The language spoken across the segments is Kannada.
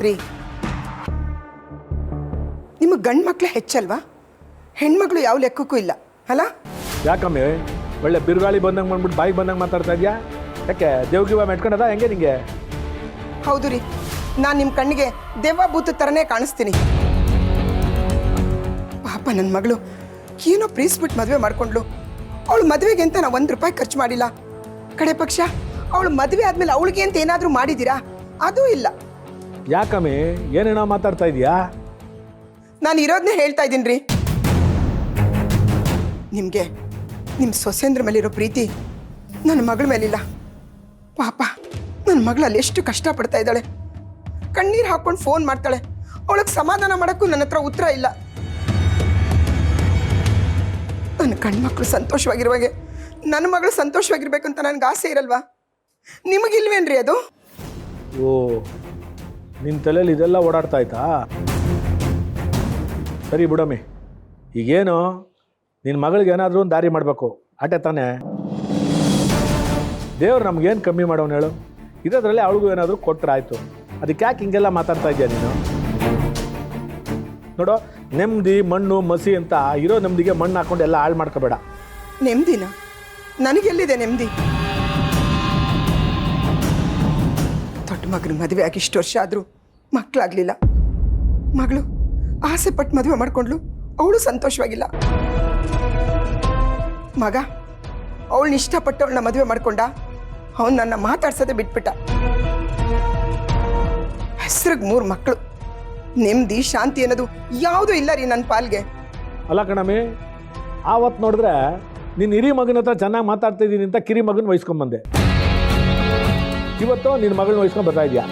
ರೀ, ನಿಮಗೆ ಗಂಡು ಮಕ್ಕಳೇ ಹೆಚ್ಚಲ್ವಾ? ಹೆಣ್ಮಕ್ಳು ಯಾವ ಲೆಕ್ಕಕ್ಕೂ ಇಲ್ಲ ಅಲ್ಲ? ಯಾಕಮ್ಮೆ ಒಳ್ಳೆ ಬಿರುಗಾಳಿ ಬಂದಂಗೆ ಬಂದ್ಬಿಟ್ಟು ಬಾಯಿಗೆ ಬಂದಂಗೆ ಮಾತಾಡ್ತಾ ಇದೆಯಾ? ಯಾಕೆ ದೇವ್ಗಿವ ಮೆಟ್ಕೊಂಡದ ಹೆಂಗೆ ನಿಂಗೆ? ಹೌದು ರೀ, ನಾನು ನಿಮ್ಮ ಕಣ್ಣಿಗೆ ದೆವ್ವ ಭೂತ ಥರನೇ ಕಾಣಿಸ್ತೀನಿ. ಪಾಪ ನನ್ನ ಮಗಳು ಏನೋ ಪ್ರೀಸ್ಬಿಟ್ಟು ಮದುವೆ ಮಾಡ್ಕೊಂಡ್ಲು. ಅವಳು ಮದುವೆಗೆ ಅಂತ ನಾವು ₹1 ಖರ್ಚು ಮಾಡಿಲ್ಲ. ಕಡೆ ಪಕ್ಷ ಅವಳು ಮದುವೆ ಆದಮೇಲೆ ಅವಳಿಗೆ ಅಂತ ಏನಾದರೂ ಮಾಡಿದ್ದೀರಾ? ಅದೂ ಇಲ್ಲ. ಯಾಕಮ್ಮೆ ಏನೇನೋ ಮಾತಾಡ್ತಾ ಇದೆಯಾ? ನಾನು ಇರೋದನ್ನೇ ಹೇಳ್ತಾ ಇದ್ದೀನಿ ರೀ. ನಿಮಗೆ ನಿಮ್ಮ ಸೊಸೆಂದ್ರ ಮೇಲಿರೋ ಪ್ರೀತಿ ನನ್ನ ಮಗಳ ಮೇಲಿಲ್ಲ. ಪಾಪ ನನ್ನ ಮಗಳಲ್ಲಿ ಎಷ್ಟು ಕಷ್ಟಪಡ್ತಾ ಇದ್ದಾಳೆ. ಕಣ್ಣೀರು ಹಾಕ್ಕೊಂಡು ಫೋನ್ ಮಾಡ್ತಾಳೆ. ಅವಳಿಗೆ ಸಮಾಧಾನ ಮಾಡೋಕ್ಕೂ ನನ್ನ ಹತ್ರ ಉತ್ತರ ಇಲ್ಲ. ನನ್ನ ಗಂಡ್ಮಕ್ಳು ಸಂತೋಷವಾಗಿರುವಾಗೆ ನನ್ನ ಮಗಳು ಸಂತೋಷವಾಗಿರ್ಬೇಕಂತ ನನಗೆ ಆಸೆ ಇರಲ್ವಾ? ನಿಮಗಿಲ್ವೇನ್ರಿ ಅದು? ಓ, ನಿನ್ನ ತಲೆಯಲ್ಲಿ ಇದೆಲ್ಲ ಓಡಾಡ್ತಾ ಆಯ್ತಾ? ಸರಿ ಬಿಡಮ್ಮಿ, ಈಗೇನು ನಿನ್ನ ಮಗಳಿಗೆ ಏನಾದರೂ ಒಂದು ದಾರಿ ಮಾಡಬೇಕು ಆಟೆ ತಾನೇ? ದೇವ್ರು ನಮಗೇನು ಕಮ್ಮಿ ಮಾಡೋನು ಹೇಳು? ಇರೋದ್ರಲ್ಲಿ ಅವಳಿಗೂ ಏನಾದರೂ ಕೊಟ್ಟರೆ ಆಯಿತು. ಅದಕ್ಕೆ ಯಾಕೆ ಹಿಂಗೆಲ್ಲ ಮಾತಾಡ್ತಾ ಇದೆಯಾ ನೀನು? ನೋಡು, ನೆಮ್ಮದಿ ಮಣ್ಣು ಮಸಿ ಅಂತ ಇರೋ ನೆಮ್ಮದಿಗೆ ಮಣ್ಣು ಹಾಕೊಂಡು ಎಲ್ಲ ಹಾಳು ಮಾಡ್ಕೋಬೇಡ. ನೆಮ್ಮದಿನ? ನನಗೆಲ್ಲಿದೆ ನೆಮ್ಮದಿ? ದೊಡ್ಡ ಮಗನ ಮದುವೆ ಆಗಿ ಇಷ್ಟು ವರ್ಷ ಆದರೂ ಮಕ್ಕಳಾಗಲಿಲ್ಲ. ಮಗಳು ಆಸೆ ಪಟ್ಟು ಮದುವೆ ಮಾಡ್ಕೊಂಡ್ಲು, ಅವಳು ಸಂತೋಷವಾಗಿಲ್ಲ. ಮಗ ಅವಳನ್ನ ಇಷ್ಟಪಟ್ಟು ಅವಳನ್ನ ಮದುವೆ ಮಾಡ್ಕೊಂಡ, ಅವನು ನನ್ನ ಮಾತಾಡ್ಸೋದೇ ಬಿಟ್ಬಿಟ್ಟ. ಹೆಸ್ರಿಗೆ 3 ಮಕ್ಕಳು, ನೆಮ್ಮದಿ ಶಾಂತಿ ಅನ್ನೋದು ಯಾವುದೂ ಇಲ್ಲ ರೀ ನನ್ನ ಪಾಲ್ಗೆ. ಅಲ್ಲ ಕಣಮ್ಮಿ, ಆವತ್ತು ನೋಡಿದ್ರೆ ನಿನ್ನ ಹಿರಿ ಮಗನ ಹತ್ರ ಚೆನ್ನಾಗಿ ಮಾತಾಡ್ತಾ ಇದ್ದೀನಿ ಅಂತ ಕಿರಿ ಮಗನ ವಹಿಸ್ಕೊಂಬಂದೆ. ಇವತ್ತು ನಿನ್ನ ಮಗಳನ್ನ ವಹಿಸ್ಕೊಂಡು ಬರ್ತಾ ಇದೆಯಾ?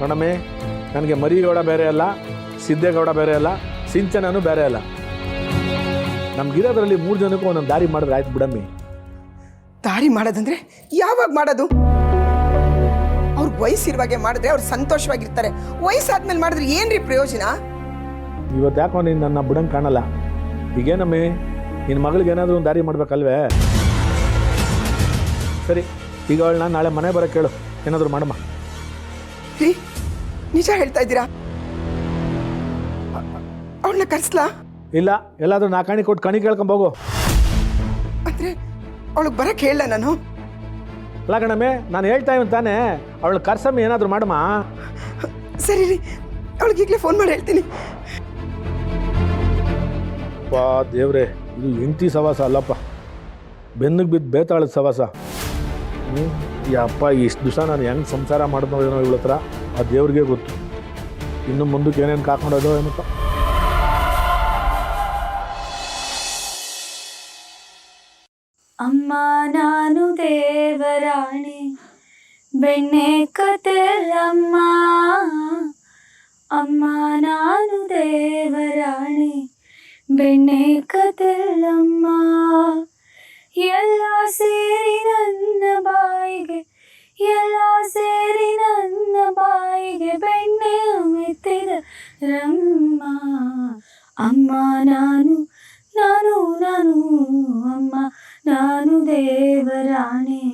ಕಣಮ್ಮಿ, ನನಗೆ ಮರಿಗೌಡ ಬೇರೆ ಅಲ್ಲ, ಸಿದ್ದೇಗೌಡ ಬೇರೆ ಅಲ್ಲ, ಸಿಂಚನೂ ಬೇರೆ ಅಲ್ಲ. ನಮ್ಗಿರೋದ್ರಲ್ಲಿ 3 ಜನಕ್ಕೂ ಒಂದೊಂದು ದಾರಿ ಮಾಡಿದ್ರೆ ಆಯ್ತು ಬಿಡಮ್ಮಿ. ದಾರಿ ಮಾಡೋದಂದ್ರೆ ಯಾವಾಗ ಮಾಡೋದು? ಅವ್ರಿಗೆ ವಯಸ್ಸಿರುವಾಗೆ ಮಾಡಿದ್ರೆ ಅವ್ರು ಸಂತೋಷವಾಗಿರ್ತಾರೆ. ವಯಸ್ಸಾದ್ಮೇಲೆ ಮಾಡಿದ್ರೆ ಏನ್ರಿ ಪ್ರಯೋಜನ? ಇವತ್ತು ಯಾಕೋ ನೀನು ನನ್ನ ಬಿಡಂಗೆ ಕಾಣಲ್ಲ. ಈಗೇನಮ್ಮಿ, ನಿನ್ನ ಮಗಳಿಗೆ ಏನಾದರೂ ಒಂದು ದಾರಿ ಮಾಡ್ಬೇಕಲ್ವೇ? ಸರಿ, ಈಗ ಅವಳನ್ನ ನಾಳೆ ಮನೆ ಬರೋಕ್ಕೆ ಕೇಳು, ಏನಾದರೂ ಮಾಡಮ್ಮ. ರೀ, ನಿಜ ಹೇಳ್ತಾ ಇದ್ದೀರಾ? ಅವಳನ್ನ ಕರ್ಸ್ಲಾ? ಇಲ್ಲ, ಎಲ್ಲಾದರೂ ನಾ ಕಣಿ ಕೊಟ್ಟು ಕಣಿ ಕೇಳ್ಕೊಂಬೋಗು. ಅಂದ್ರೆ ಅವಳಿಗೆ ಬರಕ್ಕೆ ಹೇಳ ನಾನು? ಅಲ್ಲ ಕಣಮ್ಮೆ, ನಾನು ಹೇಳ್ತಾ ಇದ್ದೀನಿ ತಾನೇ, ಅವಳು ಕರ್ಸಮ್ಮಿ ಏನಾದರೂ ಮಾಡಮ್ಮ. ಸರಿ ರೀ, ಅವಳಿಗೆ ಈಗಲೇ ಫೋನ್ ಮಾಡಿ ಹೇಳ್ತೀನಿ. ಪಾ ದೇವ್ರೆ, ಇದು ಹೆಂಡತಿ ಸವಾಸ ಅಲ್ಲಪ್ಪ, ಬೆನ್ನಿಗೆ ಬಿದ್ದು ಬೇತಾಳದ ಸವಾಸ. ಯಪ್ಪ, ಇಷ್ಟು ದಿವಸ ನಾನು ಹೆಂಗೆ ಸಂಸಾರ ಮಾಡಿದ್ನೋ ಏನೋ ಇವಳ ಹತ್ರ, ಆ ದೇವ್ರಿಗೆ ಗೊತ್ತು. ಇನ್ನು ಮುಂದಕ್ಕೆ ಏನೇನು ಕಾಕೊಂಡೋದೋ ಏನಪ್ಪ. ಅಮ್ಮ ನಾನು ದೇವರಾಣಿ ಬೆಣ್ಣೆ ಕತೆಲಮ್ಮ, ಅಮ್ಮ ನಾನು ದೇವರಾಣಿ ಬೆಣ್ಣೆ ಕತೆಲಮ್ಮ, ಎಲ್ಲ ಸೇರಿ ನನ್ನ ಬಾಯಿಗೆ, ಎಲ್ಲ ಸೇರಿ ನನ್ನ ಬಾಯಿಗೆ ಬೆಣ್ಣೆ ಮೆತ್ತಿದ ರಮ್ಮ. ಅಮ್ಮ ನಾನು ನಾನು ನಾನು ಅಮ್ಮ ನಾನು ದೇವರಾಣಿ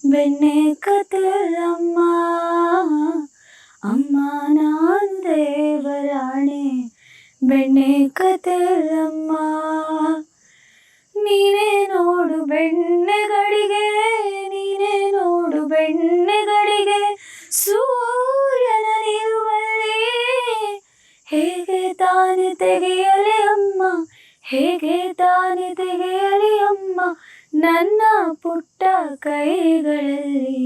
ಬೆಣ್ಣೆ ಕತೆಲಮ್ಮ, ಅಮ್ಮ ನಾನು ದೇವರಾಣಿ ಬೆಣ್ಣೆ ಕತೆಲಮ್ಮ. ನೀನೇ ನೋಡು ಬೆಣ್ಣೆಗಳಿಗೆ, ನೀನೇ ನೋಡು ಬೆಣ್ಣೆಗಳಿಗೆ, ಸೂರ್ಯನ ನಿಲುವಲ್ಲಿ ಹೇಗೆ ತಾನೆ ತೆಗೆಯಲಿ ಅಮ್ಮ, ಹೇಗೆ ತಾನೆ ತೆಗೆಯಲಿ ಅಮ್ಮ ನನ್ನ ಪುಟ್ಟ ಕೈಗಳಲ್ಲಿ.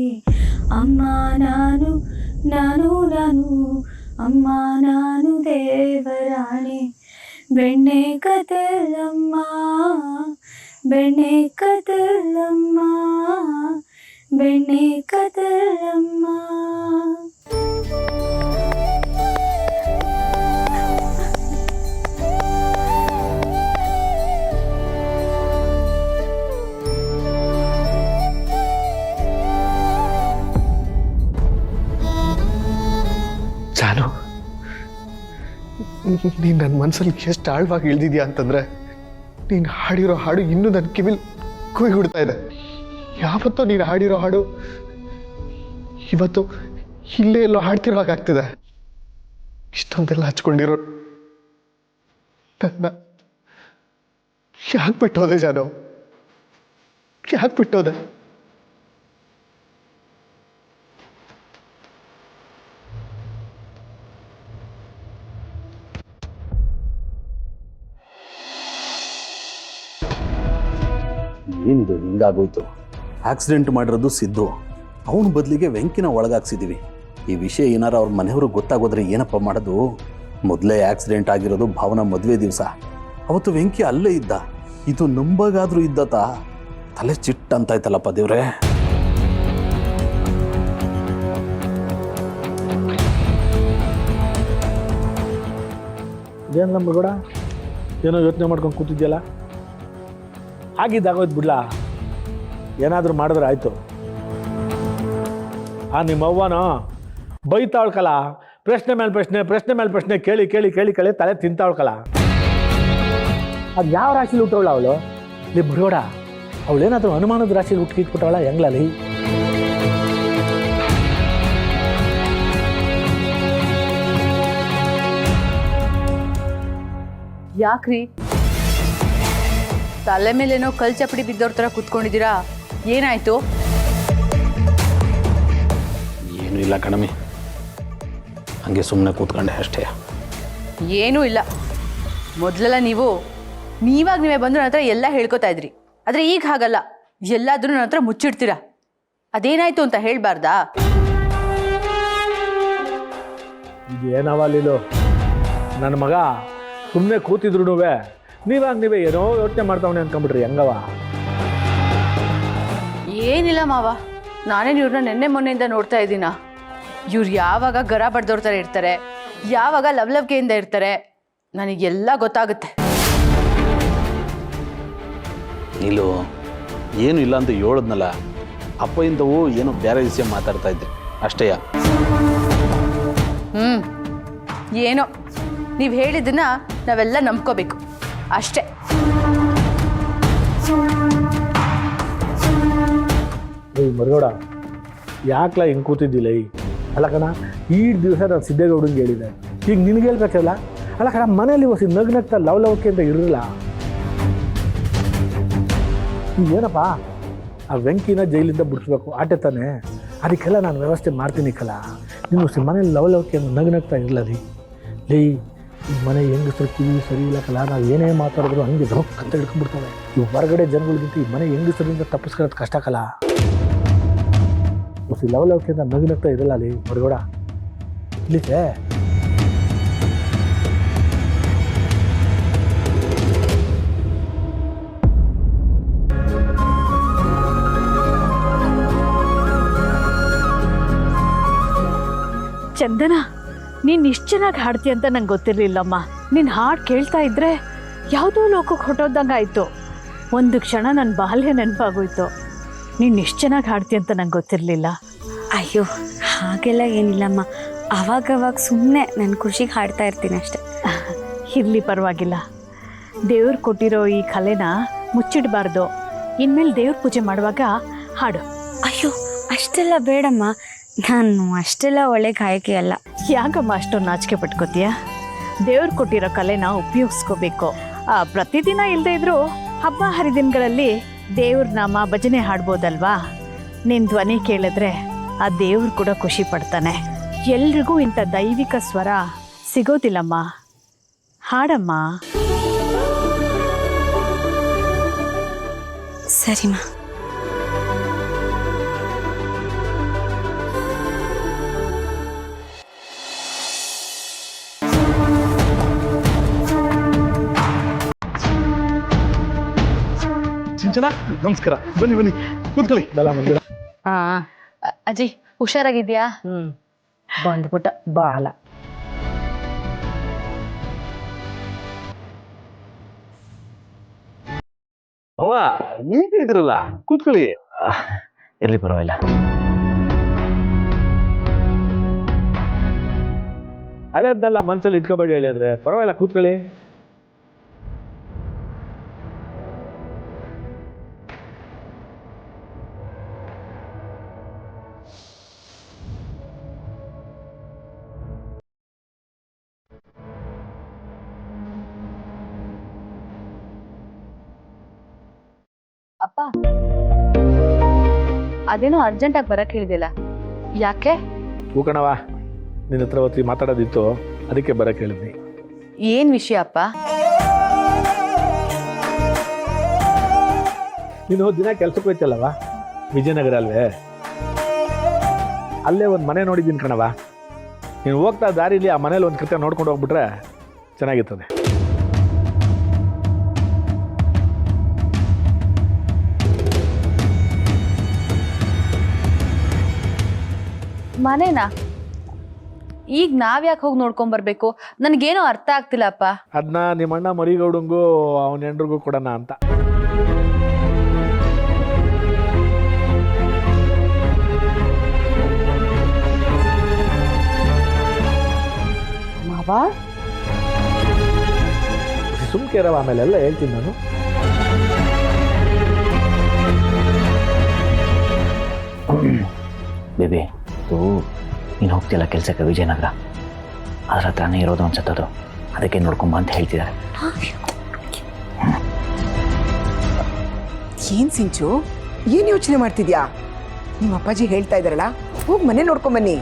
ಅಮ್ಮ ನಾನು ನಾನು ನಾನು ಅಮ್ಮ ನಾನು ದೇವರಾಣಿ ಬೆಣ್ಣೆ ಕತೆಲಮ್ಮ, ಬೆಣ್ಣೆ ಕತೆಲಮ್ಮ, ಬೆಣ್ಣೆ ಕತೆಲಮ್ಮ. ಜಾನು, ನೀನು ನನ್ನ ಮನಸ್ಸಲ್ಲಿ ಎಷ್ಟು ಆಳವಾಗಿ ಇಳಿದಿದ್ಯಾ ಅಂತಂದರೆ, ನೀನು ಹಾಡಿರೋ ಹಾಡು ಇನ್ನೂ ನನ್ನ ಕಿವಿಲ್ ಕೂಗಿ ಹುಡ್ತಾ ಇದೆ. ಯಾವತ್ತೋ ನೀನು ಹಾಡಿರೋ ಹಾಡು ಇವತ್ತು ಇಲ್ಲೇ ಎಲ್ಲೋ ಹಾಡ್ತಿರೋಕ್ಕಾಗ್ತಿದೆ. ಇಷ್ಟೊಂದೆಲ್ಲ ಹಚ್ಕೊಂಡಿರೋ ನನ್ನ ಯಾಕೆ ಬಿಟ್ಟೋದೆ ಜಾನು? ಯಾಕೆ ಬಿಟ್ಟೋದೆ? ಏನಿದು ಹಿಂಗಾಗೋಯ್ತು? ಆಕ್ಸಿಡೆಂಟ್ ಮಾಡಿರೋದು ಸಿದ್ದು, ಅವನ ಬದಲಿಗೆ ವೆಂಕಿನ ಒಳಗಾಕ್ಸಿದ್ದೀವಿ. ಈ ವಿಷಯ ಏನಾರು ಅವ್ರ ಮನೆಯವ್ರಿಗೆ ಗೊತ್ತಾಗೋದ್ರೆ ಏನಪ್ಪ ಮಾಡೋದು? ಮೊದಲೇ ಆಕ್ಸಿಡೆಂಟ್ ಆಗಿರೋದು ಭಾವನ ಮದುವೆ ದಿವಸ. ಅವತ್ತು ವೆಂಕಿ ಅಲ್ಲೇ ಇದ್ದ. ಇದು ನಂಬಗಾದ್ರೂ ಇದ್ದತ? ತಲೆ ಚಿಟ್ಟ ಅಂತಾಯ್ತಲ್ಲಪ್ಪ ದೇವ್ರೆ. ಏನು ನಮ್ಮ ಕೂಡ ಏನೋ ಯೋಚನೆ ಮಾಡ್ಕೊಂಡು ಕೂತಿದ್ಯಲ್ಲ? ಆಗಿದ್ದಾಗೋಯ್ತು ಬಿಡ್ಲಾ, ಏನಾದರೂ ಮಾಡಿದ್ರೆ ಆಯಿತು. ನಿಮ್ಮ ಅವ್ವನೋ ಬೈತಾಳ್ಕಲ್ಲ, ಪ್ರಶ್ನೆ ಮೇಲೆ ಪ್ರಶ್ನೆ ಪ್ರಶ್ನೆ ಮೇಲೆ ಪ್ರಶ್ನೆ ಕೇಳಿ ಕೇಳಿ ಕೇಳಿ ಕೇಳಿ ತಲೆ ತಿಂತಾಳ್ಕಲ್ಲ. ಅದು ಯಾವ ರಾಶಿಲಿ ಹುಟ್ಟವಳ ಅವಳು? ಇಲ್ಲಿ ಬರೋಡ ಅವಳೇನಾದರೂ ಅನುಮಾನದ ರಾಶಿಲಿ ಹುಟ್ಟಿಟ್ಬಿಟ್ಟವಳ ಹೆಂಗ್ಲಲ್ಲಿ? ಯಾಕ್ರಿ ತಲೆ ಮೇಲೇನೋ ಕಲ್ ಚಪ್ಪಡಿ ಬಿದ್ದವ್ರ ಥರ ಕುತ್ಕೊಂಡಿದ್ದೀರಾ? ಏನಾಯ್ತು? ಏನೂ ಇಲ್ಲ ಕಣಮಿ, ಹಂಗೆ ಸುಮ್ಮನೆ ಕೂತ್ಕೊಂಡೆ ಅಷ್ಟೇ. ಏನೂ ಇಲ್ಲ. ಮೊದಲೆಲ್ಲ ನೀವಾಗ ನೀವೇ ಬಂದು ನನ್ನ ಹತ್ರ ಎಲ್ಲ ಹೇಳ್ಕೊತಾ ಇದ್ರಿ. ಆದರೆ ಈಗ ಹಾಗಲ್ಲ, ಎಲ್ಲಾದ್ರೂ ನನ್ನ ಹತ್ರ ಮುಚ್ಚಿಡ್ತೀರಾ. ಅದೇನಾಯ್ತು ಅಂತ ಹೇಳ್ಬಾರ್ದಾ? ಏನವ ಲೀಲು, ನನ್ನ ಮಗ ಸುಮ್ಮನೆ ಕೂತಿದ್ರು ನೀವಾಗ ನೀವೇ ಏನೋ ಯೋಚನೆ ಮಾಡ್ತಾವಣೆ ಅನ್ಕೊಂಬಿಟ್ರಿ ಹೆಂಗವ? ಏನಿಲ್ಲ ಮಾವ, ನಾನೇನು ಇವ್ರನ್ನ ನೆನ್ನೆ ಮೊನ್ನೆಯಿಂದ ನೋಡ್ತಾ ಇದ್ದೀನ. ಇವ್ರು ಯಾವಾಗ ಗರ ಬಡ್ದವ್ರ ಥರ ಇರ್ತಾರೆ, ಯಾವಾಗ ಲವ್ಲವಿಕೆಯಿಂದ ಇರ್ತಾರೆ, ನನಗೆಲ್ಲ ಗೊತ್ತಾಗುತ್ತೆ. ನೀಲು ಏನು ಇಲ್ಲ ಅಂತ ಹೇಳಿದ್ನಲ್ಲ, ಅಪ್ಪಯಿಂದವೂ ಏನೋ ಬೇರೆ ವಿಷಯ ಮಾತಾಡ್ತಾ ಇದ್ರಿ ಅಷ್ಟೇಯ. ಏನೋ ನೀವು ಹೇಳಿದ್ದನ್ನ ನಾವೆಲ್ಲ ನಂಬ್ಕೋಬೇಕು ಅಷ್ಟೇ. ಮರಗೌಡ ಯಾಕಲ ಹಿಂಗೆ ಕೂತಿದ್ದಿಲ್ಲ? ಅಲ್ಲ ಕಣ, ಈ ದಿವಸ ನಾನು ಸಿದ್ದೇಗೌಡಂಗೆ ಹೇಳಿದೆ, ಈಗ ನಿನಗೆ ಹೇಳ್ಬೇಕಲ್ಲ. ಅಲ್ಲ ಕಣ, ಮನೇಲಿ ಹೊಸ ನಗ್ನಗ್ತಾ ಲವಲವಿಕೆ ಅಂತ ಇರಲಿಲ್ಲ. ಏನಪ್ಪ ಆ ವೆಂಕಿನ ಜೈಲಿಂದ ಬಿಡಿಸ್ಬೇಕು ಆಟೆ ತಾನೆ, ಅದಕ್ಕೆಲ್ಲ ನಾನು ವ್ಯವಸ್ಥೆ ಮಾಡ್ತೀನಿ ಕಲ. ನೀನು ಹೊಸ ಮನೇಲಿ ಲವಲವಿಕೆ ನಗ್ನಗ್ತಾ ಇರಲ್ಲ ರೀ. ಲೇ, ಈ ಮನೆ ಹೆಂಗಸರು ಕಿವಿ ಸರಿ ಇಲ್ಲ ಕಲ, ನಾವು ಏನೇ ಮಾತಾಡಿದ್ರು ಹಂಗೆ ಅಂತ ಹಿಡ್ಕೊಂಡ್ಬಿಡ್ತಾವೆ. ಇವು ಹೊರಗಡೆ ಜನಗಳಿಗಿಂತ ಈ ಮನೆ ಹೆಂಗಸರಿಂದ ತಪ್ಪಿಸ್ಕೊಳ್ಳೋದು ಕಷ್ಟ ಕಲ. ಹೊಸ ಲವಲವಿಕೆಯಿಂದ ನಗ್ನಗ್ತಾ ಇರಲ್ಲ ಅಲ್ಲಿ ಹೊರಗಡೆ ಇಲ್ಲಿದೆ. ಚಂದನ, ನೀನು ಇಷ್ಟು ಚೆನ್ನಾಗಿ ಹಾಡ್ತೀಯ ಅಂತ ನಂಗೆ ಗೊತ್ತಿರಲಿಲ್ಲಮ್ಮ. ನಿನ್ನ ಹಾಡು ಕೇಳ್ತಾ ಇದ್ರೆ ಯಾವುದೋ ಲೋಕಕ್ಕೆ ಹೊಟ್ಟೋದಂಗೆ ಆಯಿತು. ಒಂದು ಕ್ಷಣ ನನ್ನ ಬಾಲ್ಯ ನೆನಪಾಗೋಯ್ತು. ನೀನು ಇಷ್ಟು ಚೆನ್ನಾಗಿ ಹಾಡ್ತೀಯ ಅಂತ ನಂಗೆ ಗೊತ್ತಿರಲಿಲ್ಲ. ಅಯ್ಯೋ, ಹಾಗೆಲ್ಲ ಏನಿಲ್ಲಮ್ಮ. ಅವಾಗವಾಗ ಸುಮ್ಮನೆ ನನ್ನ ಖುಷಿಗೆ ಹಾಡ್ತಾ ಇರ್ತೀನಿ ಅಷ್ಟೆ. ಇರಲಿ, ಪರವಾಗಿಲ್ಲ. ದೇವ್ರು ಕೊಟ್ಟಿರೋ ಈ ಕಲೆನ ಮುಚ್ಚಿಡಬಾರ್ದು. ಇನ್ಮೇಲೆ ದೇವ್ರ ಪೂಜೆ ಮಾಡುವಾಗ ಹಾಡು. ಅಯ್ಯೋ, ಅಷ್ಟೆಲ್ಲ ಬೇಡಮ್ಮ, ನಾನು ಅಷ್ಟೆಲ್ಲ ಒಳ್ಳೆ ಗಾಯಕಿ ಅಲ್ಲ. ಯಾಕಮ್ಮ ಅಷ್ಟೊಂದು ನಾಚಿಕೆ ಪಟ್ಕೋತೀಯ? ದೇವ್ರು ಕೊಟ್ಟಿರೋ ಕಲೆನ ಉಪಯೋಗಿಸ್ಕೋಬೇಕು. ಪ್ರತಿದಿನ ಇಲ್ಲದೆ ಇದ್ರೂ ಹಬ್ಬ ಹರಿದಿನಗಳಲ್ಲಿ ದೇವ್ರ ನಾಮ ಭಜನೆ ಹಾಡ್ಬೋದಲ್ವಾ? ನಿನ್ನ ಧ್ವನಿ ಕೇಳಿದ್ರೆ ಆ ದೇವ್ರು ಕೂಡ ಖುಷಿ ಪಡ್ತಾನೆ. ಎಲ್ರಿಗೂ ಇಂಥ ದೈವಿಕ ಸ್ವರ ಸಿಗೋದಿಲ್ಲಮ್ಮ. ಹಾಡಮ್ಮ. ಸರಿಮ್ಮ. ಸಿಂಚನ, ನಮಸ್ಕಾರ. ಬನ್ನಿ ಬನ್ನಿ, ಕೂತ್ಕೊಳ್ಳಿ. ಅಜ್ಜಿ ಹುಷಾರಾಗಿದ್ಯಾ? ಬಂದ್ಬಿಟ್ಟ ಬಾಲ. ಅವ್ವ ಹೇಗಿದ್ರಲ್ಲ, ಕೂತ್ಕೊಳ್ಳಿ. ಎಲ್ಲಿ ಪರವಾಗಿಲ್ಲ. ಅದೇಲ್ಲ ಮನ್ಸಲ್ಲಿ ಇಟ್ಕೋಬೇಡಿ ಹೇಳಿ ಅಂದ್ರೆ ಪರವಾಗಿಲ್ಲ, ಕೂತ್ಕೊಳ್ಳಿ. ಅಪ್ಪ ಅದೇನೋ ಅರ್ಜೆಂಟಾಗಿ ಬರಕ್ಕೆ ಹೇಳಿದಿಲ್ಲ, ಯಾಕೆ? ಹೂಕಣವ, ನಿನ್ನ ಹತ್ರ ಹೊತ್ತಿಗೆ ಮಾತಾಡೋದಿತ್ತು, ಅದಕ್ಕೆ ಬರಕ್ಕೆ ಹೇಳಿದ್ನಿ. ಏನ್ ವಿಷಯ ಅಪ್ಪ? ನೀನು ದಿನ ಕೆಲ್ಸಕ್ಕೆ ಹೋಯ್ತಲ್ಲವ ವಿಜಯನಗರ ಅಲ್ವೇ, ಅಲ್ಲೇ ಒಂದು ಮನೆ ನೋಡಿದ್ದೀನಿ ಕಣವ. ನೀನು ಹೋಗ್ತಾ ದಾರಿಲಿ ಆ ಮನೇಲಿ ಒಂದು ಕೃತ್ಯ ನೋಡ್ಕೊಂಡು ಹೋಗ್ಬಿಟ್ರೆ ಚೆನ್ನಾಗಿರ್ತದೆ. ಮನೇನಾ? ಈಗ ನಾವ್ಯಾಕೆ ಹೋಗಿ ನೋಡ್ಕೊಂಬರ್ಬೇಕು? ನನಗೇನೋ ಅರ್ಥ ಆಗ್ತಿಲ್ಲ ಅಪ್ಪ. ಅದನ್ನ ನಿಮ್ಮ ಅಣ್ಣ ಮರಿಗೌಡಂಗೂ ಅವನ ಹೆಂಡ್ರಿಗೂ ಕೊಡೋಣ ಅಂತ. ಮಾವ, ಸುಮ್ಕೇರವ, ಆಮೇಲೆ ಎಲ್ಲ ಹೇಳ್ತೀನಿ ನಾನು. ಬೇಬಿ, ನೀನು ಹೋಗ್ತಿಲ್ಲ ಕೆಲಸಕ್ಕೆ ವಿಜಯನಗರ, ಅದ್ರ ಹತ್ರನೇ ಇರೋದು ಅನ್ಸತ್ತದು, ಅದಕ್ಕೆ ನೋಡ್ಕೊಂಬ ಅಂತ ಹೇಳ್ತಿದ್ದಾರೆ. ಏನ್ ಸಿಂಚು, ಏನ್ ಯೋಚನೆ ಮಾಡ್ತಿದ್ಯಾ? ನಿಮ್ಮ ಅಪ್ಪಾಜಿ ಹೇಳ್ತಾ ಇದಾರಲ್ಲ, ಹೋಗಿ ಮನೆ ನೋಡ್ಕೊಂಬನ್ನಿ.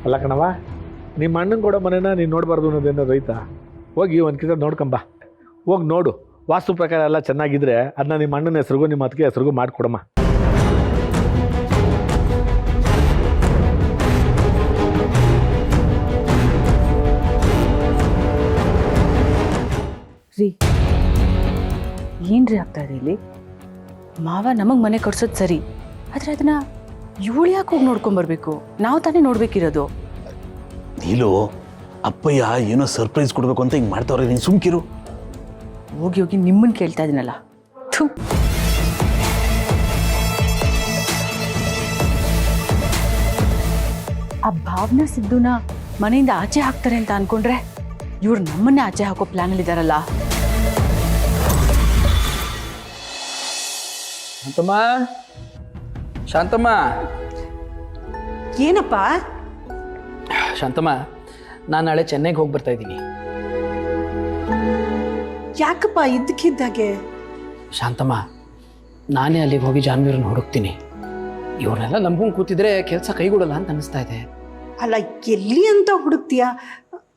ಅಲ್ಲ ಕಣವ, ನಿಮ್ಮ ಅಣ್ಣನ ಕೊಡೋ ಮನೇನ ನೀನು ನೋಡಬಾರ್ದು ಅನ್ನೋದೇನೋ ರೈತ. ಹೋಗಿ ಒಂದು ಕಿತ ನೋಡ್ಕೊಂಬ, ಹೋಗಿ ನೋಡು. ವಾಸ್ತು ಪ್ರಕಾರ ಎಲ್ಲ ಚೆನ್ನಾಗಿದ್ರೆ ಅದನ್ನ ನಿಮ್ಮ ಅಣ್ಣನ ಹೆಸ್ರಿಗೂ ನಿಮ್ಮ ಅತ್ತಿಗೆ ಹೆಸ್ರಿಗೂ ಮಾಡಿಕೊಡಮ್ಮ. ರೀ, ಏನ್ರಿ ಆಗ್ತಾ ಇದೆ ಇಲ್ಲಿ? ಮಾವ ನಮಗೆ ಮನೆ ಕೊಡ್ಸೋದು ಸರಿ, ಆದ್ರೆ ಅದನ್ನ ಇವಳು ಯಾಕೆ ಹೋಗಿ ನೋಡ್ಕೊಂಬರ್ಬೇಕು? ನಾವು ತಾನೇ ನೋಡ್ಬೇಕಿರೋದು. ನೀಲು, ಅಪ್ಪಯ್ಯ ಏನೋ ಸರ್ಪ್ರೈಸ್ ಕೊಡ್ಬೇಕು ಅಂತ ಹಿಂಗೆ ಮಾಡ್ತಾವ್ರೆ, ನೀನು ಸುಮ್ಕಿರು. ಹೋಗಿ ಹೋಗಿ ನಿಮ್ಮನ್ನ ಕೇಳ್ತಾ ಇದೀನಲ್ಲ. ಥು. ಆ ಭಾವನಾ ಸಿದ್ದುನ ಮನೆಯಿಂದ ಆಚೆ ಹಾಕ್ತಾರೆ ಅಂತ ಅನ್ಕೊಂಡ್ರೆ ಇವ್ರು ನಮ್ಮನ್ನೇ ಆಚೆ ಹಾಕೋ ಪ್ಲಾನ್ ಇದಾರಲ್ಲ. ಶಾಂತಮ್ಮ, ಶಾಂತಮ್ಮ, ಏನಪ್ಪ? ಶಾಂತಮ್ಮ, ನಾನು ನಾಳೆ ಚೆನ್ನೈಗೆ ಹೋಗಿ ಬರ್ತಾ ಇದ್ದೀನಿ. ಯಾಕಪ್ಪ ಇದ್ದಕ್ಕಿದ್ದಾಗೆ? ಶಾಂತಮ್ಮ, ನಾನೇ ಅಲ್ಲಿಗೆ ಹೋಗಿ ಜಾನ್ವೀರನ್ನ ಹುಡುಕ್ತೀನಿ. ಇವ್ರನ್ನೆಲ್ಲ ನಂಬ್ಕೊಂಡು ಕೂತಿದ್ರೆ ಕೆಲಸ ಕೈಗೂಡಲ್ಲ ಅಂತ ಅನಿಸ್ತಾ ಇದೆ. ಅಲ್ಲ, ಎಲ್ಲಿ ಅಂತ ಹುಡುಕ್ತೀಯಾ?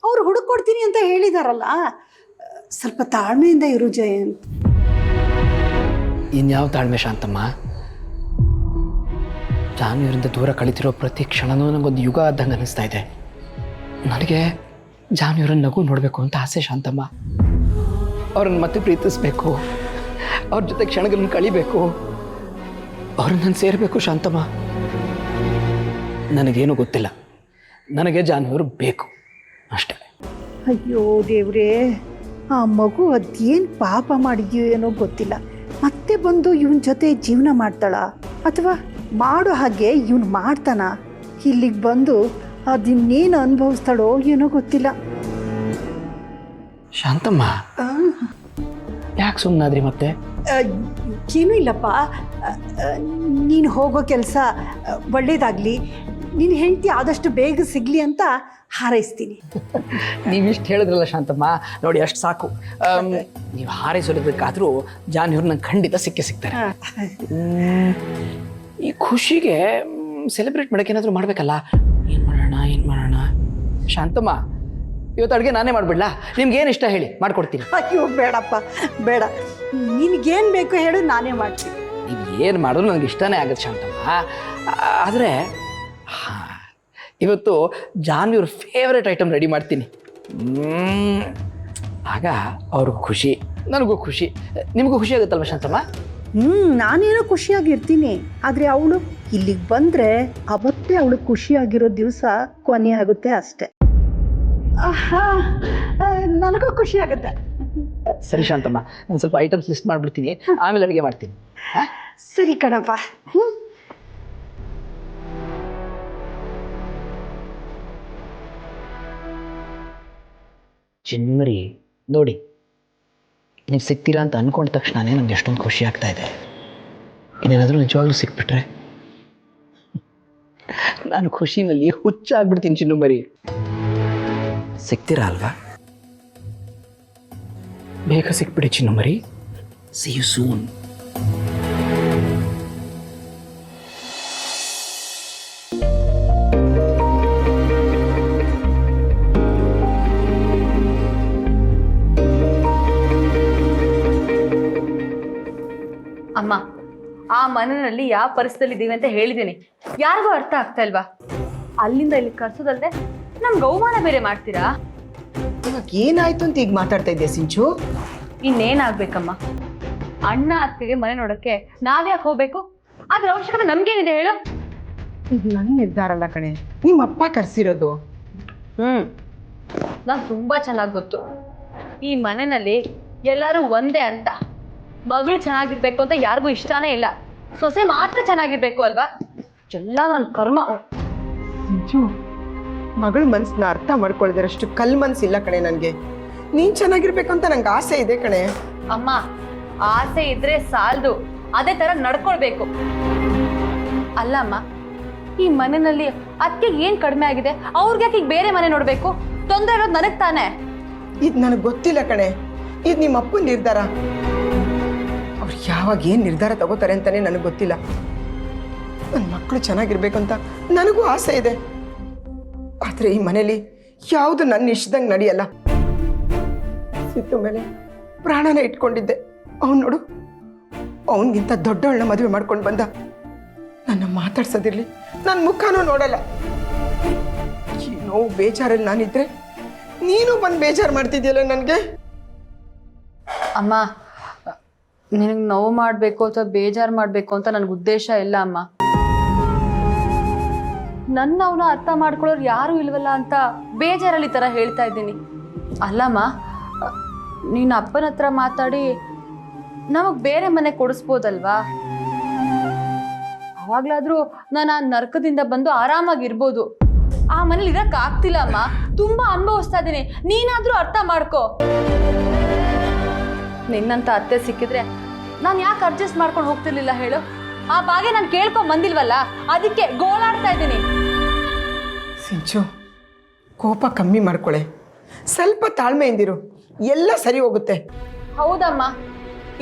ಅವ್ರು ಹುಡುಕೊಡ್ತೀನಿ ಅಂತ ಹೇಳಿದಾರಲ್ಲ, ಸ್ವಲ್ಪ ತಾಳ್ಮೆಯಿಂದ ಇರು ಜಯಂತ್. ಇನ್ಯಾವ ತಾಳ್ಮೆ ಶಾಂತಮ್ಮ? ಜಾನ್ವೀರಿಂದ ದೂರ ಕಳಿತಿರೋ ಪ್ರತಿ ಕ್ಷಣನೂ ನನಗೊಂದು ಯುಗ ಆದಂಗೆ ಅನಿಸ್ತಾ ಇದೆ. ನನಗೆ ಜಾನ್ವೀರನ್ನ ನಗು ನೋಡಬೇಕು ಅಂತ ಆಸೆ ಶಾಂತಮ್ಮ. ಅವ್ರನ್ನ ಮತ್ತೆ ಪ್ರೀತಿಸ್ಬೇಕು, ಅವ್ರ ಜೊತೆ ಕ್ಷಣಗಳನ್ನು ಕಳಿಬೇಕು, ಅವ್ರನ್ನ ನಾನು ಸೇರಬೇಕು ಶಾಂತಮ್ಮ. ನನಗೇನು ಗೊತ್ತಿಲ್ಲ, ನನಗೆ ಜಾನ್ವೀರು ಬೇಕು ಅಷ್ಟೇ. ಅಯ್ಯೋ ದೇವ್ರೇ, ಆ ಮಗು ಅದೇನು ಪಾಪ ಮಾಡಿದ್ಯೋ ಏನೋ ಗೊತ್ತಿಲ್ಲ. ಮತ್ತೆ ಬಂದು ಇವನ ಜೊತೆ ಜೀವನ ಮಾಡ್ತಾಳ, ಅಥವಾ ಮಾಡೋ ಹಾಗೆ ಇವನು ಮಾಡ್ತಾನ? ಇಲ್ಲಿಗೆ ಬಂದು ಅದಿನ್ನೇನು ಅನುಭವಿಸ್ತಾಳೋ ಏನೋ ಗೊತ್ತಿಲ್ಲ. ಶಾಂತಮ್ಮ, ಯಾಕೆ ಸುಮ್ಮನಾದ್ರಿ ಮತ್ತೆ? ಏನೂ ಇಲ್ಲಪ್ಪ, ನೀನು ಹೋಗೋ ಕೆಲಸ ಒಳ್ಳೇದಾಗಲಿ, ನಿನ್ನ ಹೆಂಡತಿ ಆದಷ್ಟು ಬೇಗ ಸಿಗಲಿ ಅಂತ ಹಾರೈಸ್ತೀನಿ. ನೀವಿಷ್ಟು ಹೇಳಿದ್ರಲ್ಲ ಶಾಂತಮ್ಮ, ನೋಡಿ ಅಷ್ಟು ಸಾಕು. ನೀವು ಹಾರೈಸೋದಕ್ಕಾದರೂ ಜಾನ್ವೀರ್ ನಂಗೆ ಖಂಡಿತ ಸಿಗ್ತಾರೆ. ಈ ಖುಷಿಗೆ ಸೆಲೆಬ್ರೇಟ್ ಮಾಡೋಕೆ ಏನಾದರೂ ಮಾಡಬೇಕಲ್ಲ. ಏನು ಮಾಡೋಣ ಶಾಂತಮ್ಮ, ಇವತ್ತು ಅಡುಗೆ ನಾನೇ ಮಾಡಿಬಿಡ್ಲಾ? ನಿಮ್ಗೇನು ಇಷ್ಟ ಹೇಳಿ, ಮಾಡಿಕೊಡ್ತೀನಿ. ಅಯ್ಯೋ ಬೇಡಪ್ಪ, ಬೇಡ. ನಿನಗೇನು ಬೇಕು ಹೇಳು, ನಾನೇ ಮಾಡ್ತೀನಿ. ನೀವು ಏನು ಮಾಡಿದ್ರು ನನಗೆ ಇಷ್ಟನೇ ಆಗುತ್ತೆ ಶಾಂತಮ್ಮ. ಆದರೆ ಇವತ್ತು ಜಾನ್ವೀರ್ ಫೇವ್ರೇಟ್ ಐಟಮ್ ರೆಡಿ ಮಾಡ್ತೀನಿ. ಆಗ ಅವ್ರಿಗೂ ಖುಷಿ, ನನಗೂ ಖುಷಿ, ನಿಮಗೂ ಖುಷಿ ಆಗುತ್ತಲ್ವ ಶಾಂತಮ್ಮ? ನಾನೇನೋ ಖುಷಿಯಾಗಿರ್ತೀನಿ, ಆದರೆ ಅವಳು ಇಲ್ಲಿಗೆ ಬಂದರೆ ಅವತ್ತೇ ಅವಳು ಖುಷಿಯಾಗಿರೋ ದಿವಸ ಕೊನೆ ಆಗುತ್ತೆ ಅಷ್ಟೆ. ನನಗೂ ಖುಷಿ ಆಗುತ್ತೆ. ಸರಿ ಶಾಂತಮ್ಮ, ನಾನು ಸ್ವಲ್ಪ ಐಟಮ್ಸ್ ಲಿಸ್ಟ್ ಮಾಡಿಬಿಡ್ತೀನಿ, ಆಮೇಲೆ ಅಡುಗೆ ಮಾಡ್ತೀನಿ. ಸರಿ ಕಣಪ್ಪ. ಚಿನ್ಮರಿ, ನೋಡಿ, ನೀವು ಸಿಗ್ತೀರಾ ಅಂತ ಅಂದ್ಕೊಂಡ ತಕ್ಷಣನೇ ನನಗೆ ಎಷ್ಟೊಂದು ಖುಷಿ ಆಗ್ತಾ ಇದೆ. ಇನ್ನೇನಾದರೂ ನಿಜವಾಗ್ಲೂ ಸಿಕ್ಬಿಟ್ರೆ ನಾನು ಖುಷಿನಲ್ಲಿ ಹುಚ್ಚಾಗ್ಬಿಡ್ತೀನಿ. ಚಿನ್ನುಮರಿ, ಸಿಗ್ತೀರಾ ಅಲ್ವಾ? ಬೇಗ ಸಿಕ್ಬಿಡಿ ಚಿನ್ನು ಮರಿ. See you soon. ಅಮ್ಮ, ಆ ಮನೆಯಲ್ಲಿ ಯಾವ ಪರಿಸ್ಥಿತಿಯಲ್ಲಿ ಇದ್ದೀವಿ ಅಂತ ಹೇಳಿದ್ದೀನಿ. ಯಾರಿಗೂ ಅರ್ಥ ಆಗ್ತಾ ಇಲ್ವಾ? ಅಲ್ಲಿಂದ ಇಲ್ಲಿ ಕರ್ಸೋದಲ್ದೆ ನಮ್ಗೆ ಅವಮಾನ ಬೇರೆ ಮಾಡ್ತೀರಾ? ಇವಾಗ ಏನಾಯ್ತು ಅಂತ ಈಗ ಮಾತಾಡ್ತಾ ಇದ್ದೆ ಸಿಂಚು? ಇನ್ನೇನಾಗ್ಬೇಕಮ್ಮ? ಅಣ್ಣ ಅತ್ತಿಗೆ ಮನೆ ನೋಡಕ್ಕೆ ನಾವ್ಯಾಕೆ ಹೋಗ್ಬೇಕು? ಅದ್ರ ಅವಶ್ಯಕತೆ ನಮ್ಗೇನಿದೆ ಹೇಳು? ಇದು ನನ್ನ ನಿರ್ಧಾರ ಅಲ್ಲ ಕಣೆ, ನಿಮ್ಮ ಅಪ್ಪ ಕರ್ಸಿರೋದು. ನಂಗೆ ತುಂಬಾ ಚೆನ್ನಾಗಿ ಗೊತ್ತು ಈ ಮನೆಯಲ್ಲಿ ಎಲ್ಲರೂ ಒಂದೇ ಅಂತ. ಮಗಳು ಚೆನ್ನಾಗಿರ್ಬೇಕು ಅಂತ ಯಾರಿಗೂ ಇಷ್ಟನೇ ಇಲ್ಲ. ಸೊಸೆ ಮಾತ್ರ ಚೆನ್ನಾಗಿರ್ಬೇಕು ಅಲ್ವಾ? ಎಲ್ಲ ನನ್ನ ಕರ್ಮ. ಸಿಂಚು, ಮಗಳ ಮನ್ಸನ್ನ ಅರ್ಥ ಮಾಡ್ಕೊಳ್ದಿರಷ್ಟು ಕಲ್ ಮನ್ಸಿಲ್ಲ ಕಣೆ ನನಗೆ. ನೀನ್ ಚೆನ್ನಾಗಿರ್ಬೇಕು ಅಂತ ನಂಗೆ ಆಸೆ ಇದೆ ಕಣೆ. ಅಮ್ಮ, ಆಸೆ ಇದ್ರೆ ಸಾಲದು, ಅದೇ ತರ ನಡ್ಕೊಳ್ಬೇಕು. ಅಲ್ಲಮ್ಮ, ಈ ಮನೆಯಲ್ಲಿ ಅದಕ್ಕೆ ಏನ್ ಕಡಿಮೆ ಆಗಿದೆ? ಅವ್ರಿಗೆ ಈಗ ಬೇರೆ ಮನೆ ನೋಡ್ಬೇಕು? ತೊಂದರೆ ಇರೋದು ನನಗ್ ತಾನೆ. ಇದು ನನಗೆ ಗೊತ್ತಿಲ್ಲ ಕಣೆ, ಇದು ನಿಮ್ಮ ಅಪ್ಪನ ನಿರ್ಧಾರ. ಅವ್ರು ಯಾವಾಗ ಏನು ನಿರ್ಧಾರ ತಗೋತಾರೆ ಅಂತಾನೆ ನನಗೆ ಗೊತ್ತಿಲ್ಲ. ನನ್ನ ಮಕ್ಕಳು ಚೆನ್ನಾಗಿರ್ಬೇಕು ಅಂತ ನನಗೂ ಆಸೆ ಇದೆ. ಆದರೆ ಈ ಮನೇಲಿ ಯಾವುದು ನನ್ನ ಇಷ್ಟದಂಗೆ ನಡೆಯಲ್ಲ. ಸಿತ್ತು ಮೇಲೆ ಪ್ರಾಣನ ಇಟ್ಕೊಂಡಿದ್ದೆ. ಅವನು ನೋಡು, ಅವನಿಗಿಂತ ದೊಡ್ಡವಳನ್ನ ಮದುವೆ ಮಾಡ್ಕೊಂಡು ಬಂದ. ನನ್ನ ಮಾತಾಡ್ಸೋದಿರ್ಲಿ, ನನ್ನ ಮುಖನೂ ನೋಡಲ್ಲ. ಏನೋ ಬೇಜಾರಲ್ಲಿ ನಾನಿದ್ರೆ ನೀನು ಬಂದು ಬೇಜಾರು ಮಾಡ್ತಿದ್ಯಲ್ಲ ನನಗೆ. ಅಮ್ಮ, ನಿನಗೆ ನೋವು ಮಾಡಬೇಕು ಅಥವಾ ಬೇಜಾರು ಮಾಡಬೇಕು ಅಂತ ನನಗೆ ಉದ್ದೇಶ ಇಲ್ಲ ಅಮ್ಮ. ನನ್ನವನ್ನ ಅರ್ಥ ಮಾಡ್ಕೊಳ್ಳೋರು ಯಾರೂ ಇಲ್ವಲ್ಲ ಅಂತ ಬೇಜಾರಲ್ಲಿ ಥರ ಹೇಳ್ತಾ ಇದ್ದೀನಿ. ಅಲ್ಲಮ್ಮ, ನೀನು ಅಪ್ಪನ ಹತ್ರ ಮಾತಾಡಿ ನಮಗೆ ಬೇರೆ ಮನೆ ಕೊಡಿಸ್ಬೋದಲ್ವಾ? ಅವಾಗ್ಲಾದ್ರೂ ನಾನು ಆ ನರಕದಿಂದ ಬಂದು ಆರಾಮಾಗಿರ್ಬೋದು. ಆ ಮನೇಲಿ ಇರಕ್ಕೆ ಆಗ್ತಿಲ್ಲ ಅಮ್ಮ, ತುಂಬಾ ಅನುಭವಿಸ್ತಾ ಇದ್ದೀನಿ. ನೀನಾದ್ರೂ ಅರ್ಥ ಮಾಡ್ಕೋ. ನಿನ್ನಂತ ಅತ್ತೆ ಸಿಕ್ಕಿದ್ರೆ ನಾನು ಯಾಕೆ ಅಡ್ಜಸ್ಟ್ ಮಾಡ್ಕೊಂಡು ಹೋಗ್ತಿರ್ಲಿಲ್ಲ ಹೇಳು? ಆ ಬಾಗೆ ನಾನು ಕೇಳ್ಕೊಂಡ್ ಬಂದಿಲ್ವಲ್ಲ, ಅದಕ್ಕೆ ಗೋಳಾಡ್ತಾ ಇದ್ದೀನಿ. ಸಿಂಚು, ಕೋಪ ಕಮ್ಮಿ ಮಾಡ್ಕೊಳೆ, ಸ್ವಲ್ಪ ತಾಳ್ಮೆಯಿಂದಿರು, ಎಲ್ಲ ಸರಿ ಹೋಗುತ್ತೆ. ಹೌದಮ್ಮ,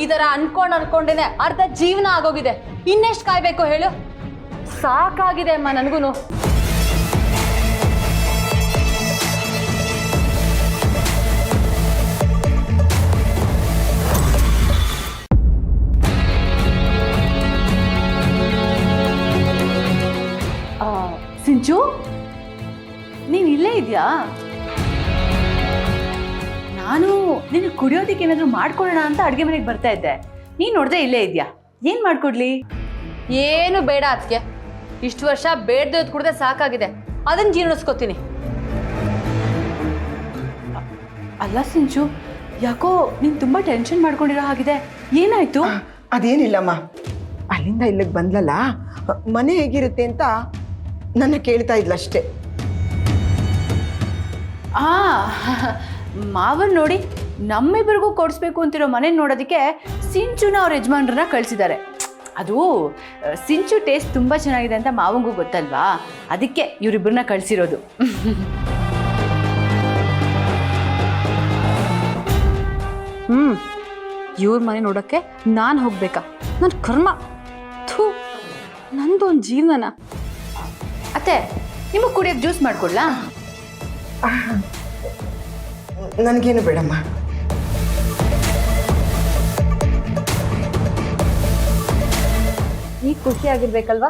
ಈ ಥರ ಅನ್ಕೊಂಡೇನೆ ಅರ್ಧ ಜೀವನ ಆಗೋಗಿದೆ. ಇನ್ನೆಷ್ಟು ಕಾಯ್ಬೇಕು ಹೇಳು? ಸಾಕಾಗಿದೆ ಅಮ್ಮ ನನಗೂ. ಸಿಂಚು, ನೀನ್ ಇಲ್ಲೇ ಇದೆಯಾ? ನಾನು ನಿನ್ನ ಕುಡಿಯೋದಕ್ಕೆ ಏನಾದ್ರು ಮಾಡ್ಕೊಳ್ಳೋಣ ಅಂತ ಅಡುಗೆ ಮನೆಗೆ ಬರ್ತಾ ಇದ್ದೆ. ನೀನ್ ನೋಡಿದ್ರೆ ಇಲ್ಲೇ ಇದೆಯಾ? ಏನ್ ಮಾಡ್ಕೊಡ್ಲಿ? ಏನು ಬೇಡ ಅದಕ್ಕೆ. ಇಷ್ಟು ವರ್ಷ ಬೇಡ್ದೋದ್ ಕುಡ್ದೆ ಸಾಕಾಗಿದೆ, ಅದನ್ನ ಜೀರ್ಣಿಸ್ಕೋತೀನಿ. ಅಲ್ಲ ಸಿಂಚು, ಯಾಕೋ ನೀನ್ ತುಂಬಾ ಟೆನ್ಷನ್ ಮಾಡ್ಕೊಂಡಿರೋ ಹಾಗಿದೆ. ಏನಾಯ್ತು? ಅದೇನಿಲ್ಲಮ್ಮ, ಅಲ್ಲಿಂದ ಇಲ್ಲಿಗೆ ಬಂದ್ಲಲ್ಲ, ಮನೆ ಹೇಗಿರುತ್ತೆ ಅಂತ ನನ್ನ ಕೇಳ್ತಾ ಇದ್ಲಷ್ಟೇ. ಮಾವನ್ ನೋಡಿ ನಮ್ಮಿಬ್ಬರಿಗೂ ಕೊಡಿಸ್ಬೇಕು ಅಂತಿರೋ ಮನೆ ನೋಡೋದಕ್ಕೆ ಸಿಂಚುನ ಅವ್ರ ಯಜಮಾನ್ರನ್ನ ಕಳಿಸಿದ್ದಾರೆ. ಅದು ಸಿಂಚು ಟೇಸ್ಟ್ ತುಂಬ ಚೆನ್ನಾಗಿದೆ ಅಂತ ಮಾವಂಗೂ ಗೊತ್ತಲ್ವಾ, ಅದಕ್ಕೆ ಇವರಿಬ್ಬರನ್ನ ಕಳಿಸಿರೋದು. ಇವ್ರ ಮನೆ ನೋಡೋಕ್ಕೆ ನಾನು ಹೋಗ್ಬೇಕಾ? ನನ್ನ ಕರ್ಮ. ಥೂ, ನಂದೊಂದು ಜೀವನ. ಅತ್ತೆ, ನಿಮಗೆ ಕುಡಿಯೋಕ್ಕೆ ಜ್ಯೂಸ್ ಮಾಡ್ಕೊಡ್ಲಾ? ನನಗೇನು ಬೇಡಮ್ಮ. ಈಗ ಖುಷಿಯಾಗಿರ್ಬೇಕಲ್ವಾ?